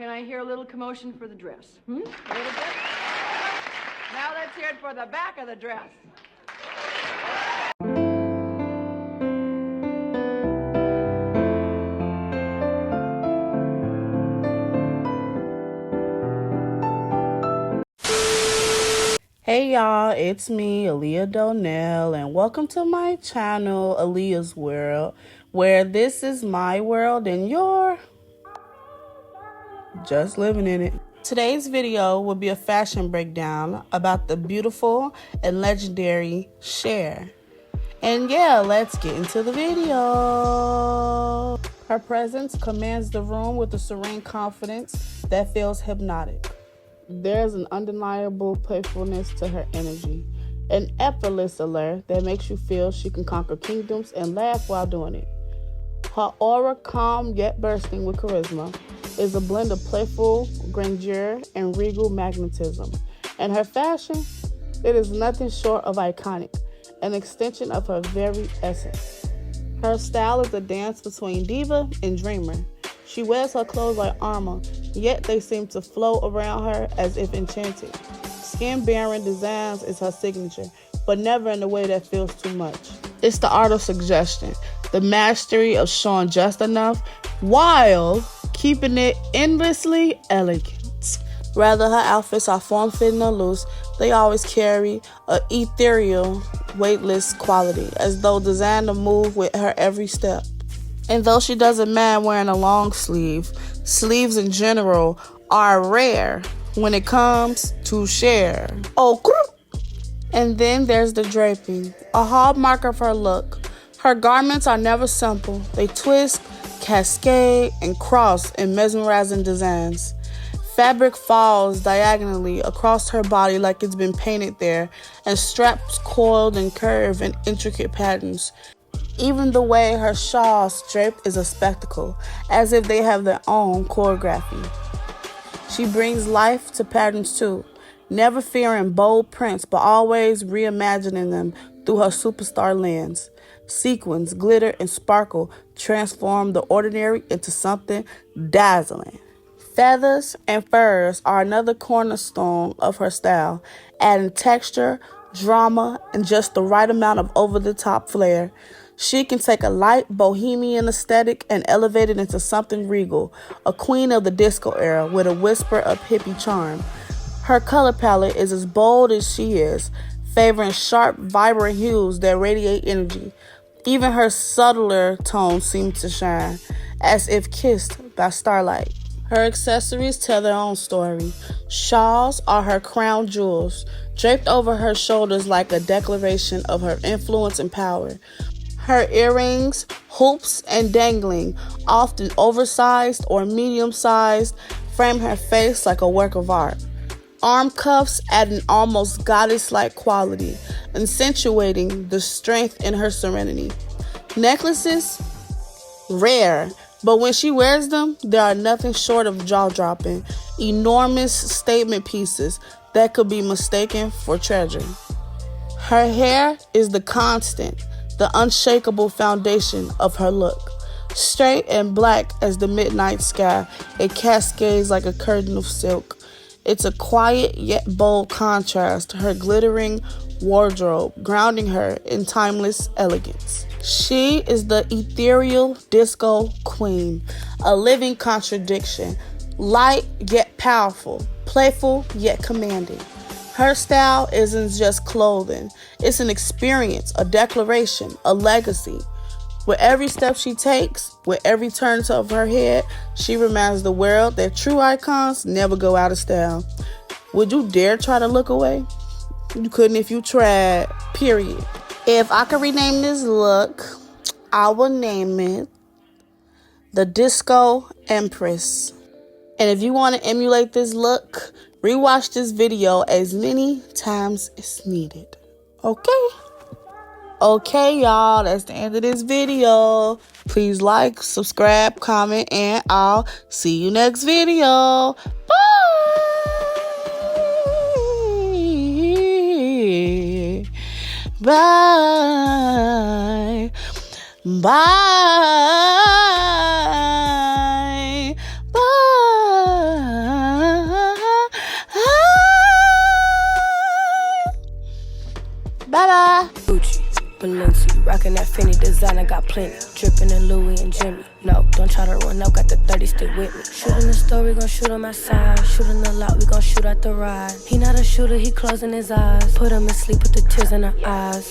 Can I hear a little commotion for the dress? A little bit? Now let's hear it for the back of the dress. Hey y'all, it's me, Aaliyah Donelle, and welcome to my channel, Aaliyah's World, where this is my world and you're just living in it. Today's video will be a fashion breakdown about the beautiful and legendary Cher. And yeah, let's get into the video. Her presence commands the room with a serene confidence that feels hypnotic. There's an undeniable playfulness to her energy, an effortless allure that makes you feel she can conquer kingdoms and laugh while doing it. Her aura, calm yet bursting with charisma, is a blend of playful grandeur and regal magnetism. And her fashion, it is nothing short of iconic, an extension of her very essence. Her style is a dance between diva and dreamer. She wears her clothes like armor, yet they seem to flow around her as if enchanted. Skin-bearing designs is her signature, but never in a way that feels too much. It's the art of suggestion, the mastery of showing just enough while keeping it endlessly elegant. Whether her outfits are form-fitting or loose, they always carry an ethereal, weightless quality, as though designed to move with her every step. And though she doesn't mind wearing a long sleeve, sleeves in general are rare when it comes to Cher. And then there's the draping, a hallmark of her look. Her garments are never simple. They twist, cascade, and cross in mesmerizing designs. Fabric falls diagonally across her body like it's been painted there, and straps coiled and curved in intricate patterns. Even the way her shawls drape is a spectacle, as if they have their own choreography. She brings life to patterns too, never fearing bold prints, but always reimagining them through her superstar lens. Sequins, glitter, and sparkle transform the ordinary into something dazzling. Feathers and furs are another cornerstone of her style, adding texture, drama, and just the right amount of over-the-top flair. She can take a light bohemian aesthetic and elevate it into something regal, a queen of the disco era with a whisper of hippie charm. Her color palette is as bold as she is, favoring sharp, vibrant hues that radiate energy. Even her subtler tones seem to shine, as if kissed by starlight. Her accessories tell their own story. Shawls are her crown jewels, draped over her shoulders like a declaration of her influence and power. Her earrings, hoops, and dangling, often oversized or medium-sized, frame her face like a work of art. Arm cuffs add an almost goddess-like quality, accentuating the strength in her serenity. Necklaces, rare, but when she wears them, they are nothing short of jaw-dropping, enormous statement pieces that could be mistaken for treasure. Her hair is the constant, the unshakable foundation of her look. Straight and black as the midnight sky, it cascades like a curtain of silk. It's a quiet yet bold contrast to her glittering wardrobe, grounding her in timeless elegance. She is the ethereal disco queen, a living contradiction, light yet powerful, playful yet commanding. Her style isn't just clothing, it's an experience, a declaration, a legacy. With every step she takes, with every turn of her head, she reminds the world that true icons never go out of style. Would you dare try to look away? You couldn't if you tried, period. If I could rename this look, I would name it the Disco Empress. And if you want to emulate this look, rewatch this video as many times as needed. Okay, y'all, that's the end of this video. Please like, subscribe, comment, and I'll see you next video. Bye. Bye. Bye. Bye-bye. Gucci, Balenci, rockin' that Fendi designer, got plenty. Drippin' in Louis and Jimmy. No, don't try to run up, got the 30 stick with me. Shoot in the store, we gon' shoot on my side. Shoot in the lot, we gon' shoot out the ride. He not a shooter, he closing his eyes. Put him in sleep with the tears in her eyes.